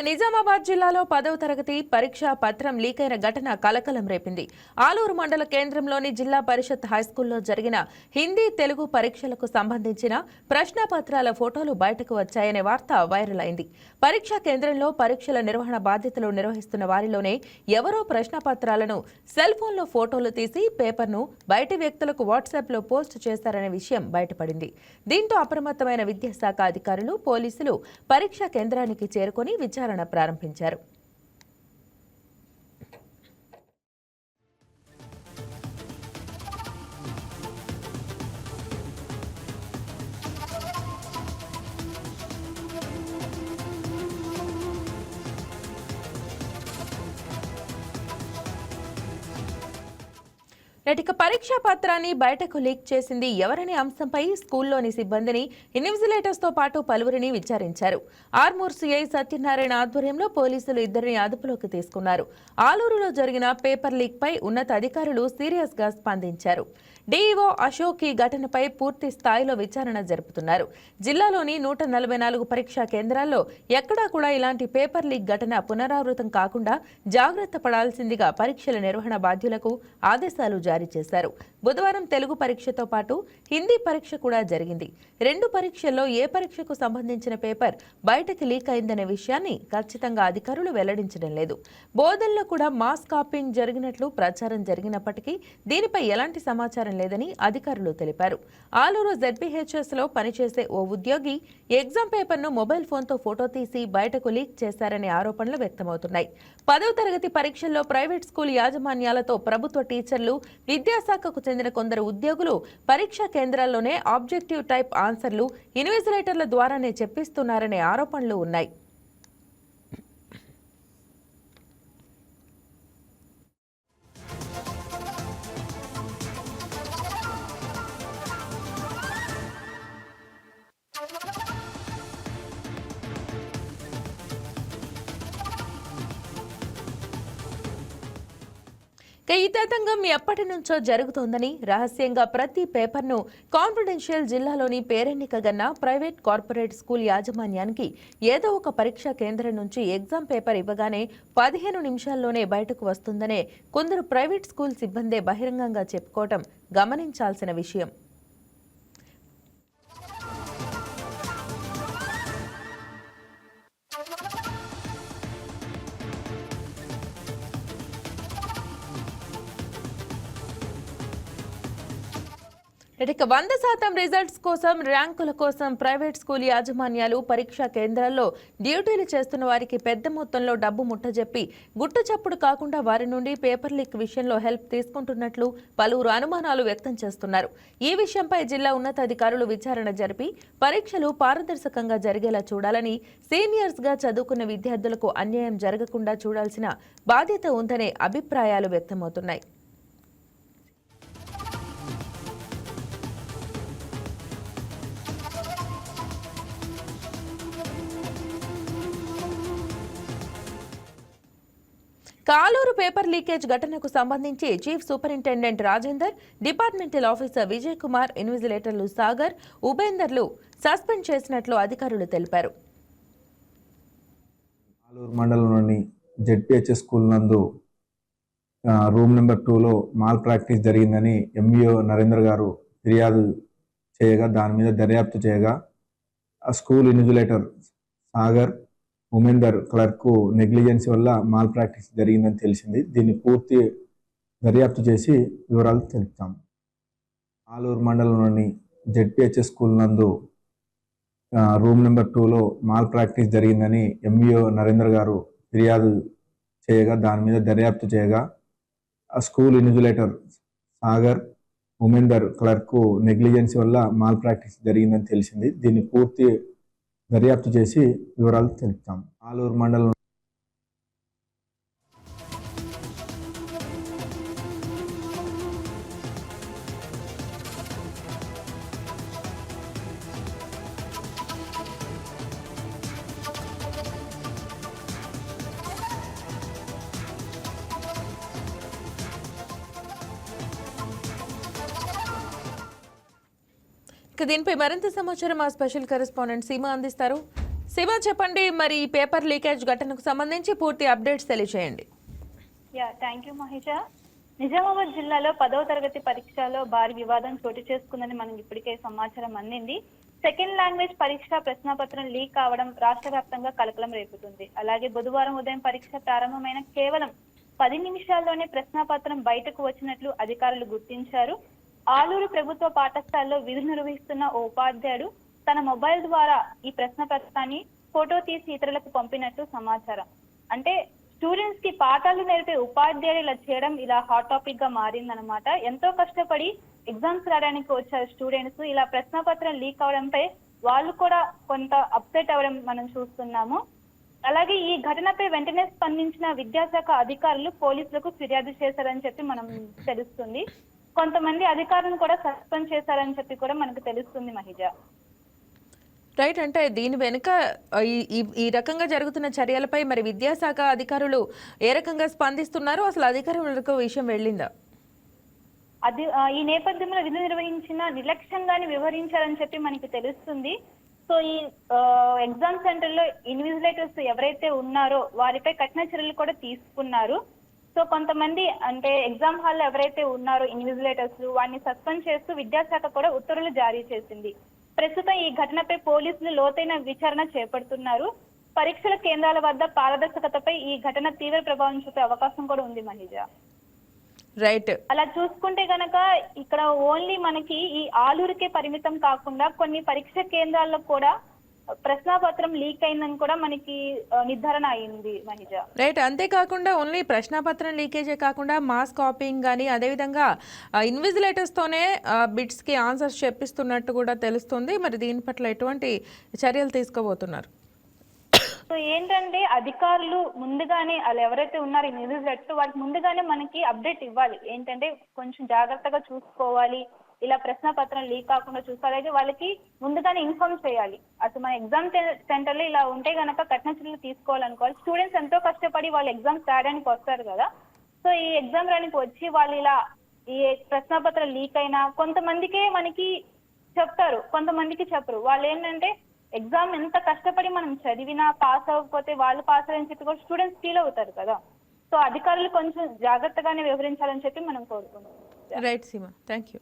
నిజామాబాద్ జిల్లాలో 10వ తరగతి పరీక్షా పత్రం లీక్ అయిన ఘటన కలకలం రేపింది. ఆలూరు మండల కేంద్రంలోని జిల్లా పరిషత్ హైస్కూల్లో జరిగిన హిందీ తెలుగు పరీక్షలకు సంబంధించిన ప్రశ్నపత్రాల ఫోటోలు బయటకు వచ్చాయనే వార్త వైరల్ అయింది. పరీక్షా కేంద్రంలో పరీక్షల నిర్వహణ బాధ్యతలు నిర్వహిస్తున్న వారిలోనే ఎవరో ప్రశ్నపత్రాలను సెల్ ఫోన్లో ఫోటోలు తీసి పేపర్ను బయటి వ్యక్తులకు వాట్సాప్లో పోస్ట్ చేశారనే విషయం బయటపడింది. దీంతో అప్రమత్తమైన విద్యాశాఖ అధికారులు, పోలీసులు పరీక్షా కేంద్రానికి చేరుకొని విచారణ ప్రారంభించారు. ఇక పరీక్షా పత్రాన్ని బయటకు లీక్ చేసింది ఎవరనే అంశంపై స్కూల్లోని సిబ్బందిని, ఇన్విజిలేటర్స్ తో పాటు పలువురిని విచారించారు. ఆర్మూర్ సిఐ సత్యనారాయణ ఆధ్వర్యంలో పోలీసులు ఇద్దరిని అదుపులోకి తీసుకున్నారు. ఆలూరులో జరిగిన పేపర్ లీక్ పై ఉన్నత అధికారులు సీరియస్ గా స్పందించారు. డీఈఓ అశోక్ ఈ ఘటనపై పూర్తి స్థాయిలో విచారణ జరుపుతున్నారు. జిల్లాలోని 144 పరీక్షా కేంద్రాల్లో ఎక్కడా కూడా ఇలాంటి పేపర్ లీక్ ఘటన పునరావృతం కాకుండా జాగ్రత్త పడాల్సిందిగా పరీక్షల నిర్వహణ బాధ్యులకు ఆదేశాలు జారీ చేశారు. బుధవారం తెలుగు పరీక్షతో పాటు హిందీ పరీక్ష కూడా జరిగింది. 2 పరీక్షల్లో ఏ పరీక్షకు సంబంధించిన పేపర్ బయటకు లీక్ అయిందనే విషయాన్ని ఖచ్చితంగా అధికారులు వెల్లడించడం లేదు. బోధనలో కూడా మాస్ కాపీయింగ్ జరిగినట్లు ప్రచారం జరిగినప్పటికీ దీనిపై ఎలాంటి సమాచారం లేదని అధికారులు తెలిపారు. ఆలూరు ZPHS లో పనిచేసే ఓ ఉద్యోగి ఎగ్జామ్ పేపర్ను మొబైల్ ఫోన్తో ఫోటో తీసి బయటకు లీక్ చేశారనే ఆరోపణలు వ్యక్తమవుతున్నాయి. 10వ తరగతి పరీక్షల్లో ప్రైవేట్ స్కూల్ యాజమాన్యాలతో ప్రభుత్వ టీచర్లు, విద్యాశాఖకు చెందిన కొందరు ఉద్యోగులు పరీక్షా కేంద్రాల్లోనే ఆబ్జెక్టివ్ టైప్ ఆన్సర్లు ఇన్విజిలేటర్ల ద్వారానే చెప్పిస్తున్నారనే ఆరోపణలు ఉన్నాయి. ఈ తతంగం ఎప్పటి నుంచో జరుగుతోందని, రహస్యంగా ప్రతి పేపర్ను కాన్ఫిడెన్షియల్ జిల్లాలోని పేరెన్నికగన్న ప్రైవేట్ కార్పొరేట్ స్కూల్ యాజమాన్యానికి ఏదో ఒక పరీక్షా కేంద్రం నుంచి ఎగ్జామ్ పేపర్ ఇవ్వగానే 15 నిమిషాల్లోనే బయటకు వస్తుందనే కొందరు ప్రైవేట్ స్కూల్ సిబ్బందే బహిరంగంగా చెప్పుకోవటం గమనించాల్సిన విషయం. ఇక 100% రిజల్ట్స్ కోసం, ర్యాంకుల కోసం ప్రైవేట్ స్కూల్ యాజమాన్యాలు పరీక్షా కేంద్రాల్లో డ్యూటీలు చేస్తున్న వారికి పెద్ద మొత్తంలో డబ్బు ముట్టజెప్పి గుట్టు చప్పుడు కాకుండా వారి నుండి పేపర్ లీక్ విషయంలో హెల్ప్ తీసుకుంటున్నట్లు పలువురు అనుమానాలు వ్యక్తం చేస్తున్నారు. ఈ విషయంపై జిల్లా ఉన్నతాధికారులు విచారణ జరిపి పరీక్షలు పారదర్శకంగా జరిగేలా చూడాలని, సీనియర్స్ గా చదువుకున్న విద్యార్థులకు అన్యాయం జరగకుండా చూడాల్సిన బాధ్యత ఉందనే అభిప్రాయాలు వ్యక్తమవుతున్నాయి. ఆలూరు పేపర్ లీకేజ్ ఘటనకు సంబంధించి chief superintendent Rajender, departmental officer Vijay Kumar, ఇన్విజిలేటర్లు సాగర్, ఉపేందర్లు సస్పెండ్ చేసినట్లు అధికారులు తెలిపారు. ఆలూరు మండలంలోని ZPHS స్కూల్ నందు రూమ్ నెంబర్ 2లో మాల్ ప్రాక్టీస్ జరిగిందని MVO నరేంద్ర గారు ఫిర్యాదు చేయగా దాని మీద దర్యాప్తు చేయగా ఆ school invigilator Sagar, Umender clerk negligence వల్ల మాల్ ప్రాక్టీస్ జరిగిందని తెలిసింది. దీన్ని పూర్తి దర్యాప్తు చేసి వివరాలు తెలుపుతాము. ఆలూరు మండలంలోని ZPHS స్కూల్ నందు రూమ్ నెంబర్ 2లో మాల్ ప్రాక్టీస్ జరిగిందని MVO నరేంద్ర గారు ఫిర్యాదు చేయగా దాని మీద దర్యాప్తు చేయగా ఆ school invigilator Sagar, Umender clerk negligence వల్ల మాల్ ప్రాక్టీస్ జరిగిందని తెలిసింది. దీన్ని పూర్తి దర్యాప్తు చేసి వివరాలు తెలుపుతాము. ఆలూరు మండలం దీనిపై మరింత సమాచారం మా స్పెషల్ కరెస్పాండెంట్ సీమ అందిస్తారు. శివ చెప్పండి, మరి ఈ పేపర్ లీకేజ్ ఘటనకు సంబంధించి పూర్తి అప్డేట్స్ తెలియజేయండి. Thank you మహిష. నిజామాబాద్ జిల్లాలో 10వ తరగతి పరీక్షలో భారీ వివాదం చోటు చేసుకుందని మనకి ఇప్పటికే సమాచారం అందింది. సెకండ్ లాంగ్వేజ్ పరీక్ష ప్రశ్నపత్రం లీక్ కావడం రాష్ట్ర వ్యాప్తంగా కలకలం రేపుతుంది. అలాగే బుధవారం ఉదయం పరీక్ష ప్రారంభమైన కేవలం 10 నిమిషాల్లోనే ప్రశ్నపత్రం బయటకు వచ్చినట్లు అధికారులు గుర్తించారు. ఆలూరు ప్రభుత్వ పాఠశాలలో విధులు నిర్వహిస్తున్న ఓ ఉపాధ్యాయుడు తన మొబైల్ ద్వారా ఈ ప్రశ్నపత్రాన్ని ఫోటో తీసి ఇతరులకు పంపినట్లు సమాచారం. అంటే స్టూడెంట్స్ కి పాఠాలు నేర్పే ఉపాధ్యాయులు ఇలా చేయడం ఇలా హాట్ టాపిక్ గా మారిందనమాట. ఎంతో కష్టపడి ఎగ్జామ్స్ రాయడానికి వచ్చారు స్టూడెంట్స్, ఇలా ప్రశ్నపత్రం లీక్ అవడంపై వాళ్ళు కూడా కొంత అప్సెట్ అవ్వడం మనం చూస్తున్నాము. అలాగే ఈ ఘటనపై వెంటనే స్పందించిన విద్యాశాఖ అధికారులు పోలీసులకు ఫిర్యాదు చేశారని చెప్పి మనం తెలుస్తుంది. కొంతమంది అధికారులను కూడా సస్పెండ్ చేశారని చెప్పి కూడా మనకు తెలుస్తుంది మహిజ. రైట్, అంటే దీని వెనుక ఈ రకంగా జరుగుతున్న చర్యలపై మరి విద్యాశాఖ అధికారులు ఏ రకంగా స్పందిస్తున్నారు, అసలు అధికారులకు విషయం వెళ్ళిందా? అది ఈ నేపథ్యంలో విధులు నిర్వహించిన నిర్లక్ష్యంగానే వివరించారని చెప్పి మనకి తెలుస్తుంది. సో ఈ ఎగ్జామ్ సెంటర్ లో ఇన్విజిలేటర్స్ ఎవరైతే ఉన్నారో వారిపై కఠిన చర్యలు కూడా తీసుకున్నారు. సో కొంతమంది అంటే ఎగ్జామ్ హాల్లో ఎవరైతే ఉన్నారో ఇన్విజిలేటర్స్ వారిని సస్పెండ్ చేస్తూ విద్యాశాఖ కూడా ఉత్తర్వులు జారీ చేసింది. ప్రస్తుతం ఈ ఘటనపై పోలీసులు లోతైన విచారణ చేపడుతున్నారు. పరీక్షల కేంద్రాల వద్ద పారదర్శకతపై ఈ ఘటన తీవ్ర ప్రభావం చూపే అవకాశం కూడా ఉంది మహిజ. రైట్, అలా చూసుకుంటే గనక ఇక్కడ ఓన్లీ మనకి ఈ ఆలూరుకే పరిమితం కాకుండా కొన్ని పరీక్ష కేంద్రాల్లో కూడా ప్రశ్నాపత్రం లీక్ అయిందని కూడా మనకి నిర్ధారణ అయింది మహిజ. రైట్, అంతేకాకుండా ఓన్లీ ప్రశ్నపత్రం లీకేజే కాకుండా మాస్ కాపీయింగ్ కానీ అదేవిధంగా ఇన్విజిలేటర్స్తోనే బిట్స్కి ఆన్సర్స్ చెప్పిస్తున్నట్టు కూడా తెలుస్తుంది. మరి దీని పట్ల ఎటువంటి చర్యలు తీసుకోబోతున్నారు? సో ఏంటంటే అధికారులు ముందుగానే వాళ్ళు ఎవరైతే ఉన్నారో ఇన్విజిలేటర్స్ వాళ్ళకి ముందుగానే మనకి అప్డేట్ ఇవ్వాలి. ఏంటంటే కొంచెం జాగ్రత్తగా చూసుకోవాలి, ఇలా ప్రశ్నపత్రం లీక్ కాకుండా చూసుకోవాలి. అలాగే వాళ్ళకి ముందుగానే ఇన్ఫార్మ్ చేయాలి. అసలు మన ఎగ్జామ్ సెంటర్లో ఇలా ఉంటే గనక కఠిన చర్యలు తీసుకోవాలనుకోవాలి. స్టూడెంట్స్ ఎంతో కష్టపడి వాళ్ళు ఎగ్జామ్స్ రాయడానికి వస్తారు కదా. సో ఈ ఎగ్జామ్ రాయడానికి వచ్చి వాళ్ళు ఇలా ఈ ప్రశ్నపత్రం లీక్ అయినా కొంతమందికే మనకి చెప్తారు, కొంతమందికి చెప్పరు. వాళ్ళు ఏంటంటే ఎగ్జామ్ ఎంత కష్టపడి మనం చదివినా పాస్ అవ్వకపోతే వాళ్ళు పాస్ అయ్యని చెప్పి కూడా స్టూడెంట్స్ ఫీల్ అవుతారు కదా. సో అధికారులు కొంచెం జాగ్రత్తగానే వివరించాలని చెప్పి మనం కోరుకుంటాం. Right Seema, thank you.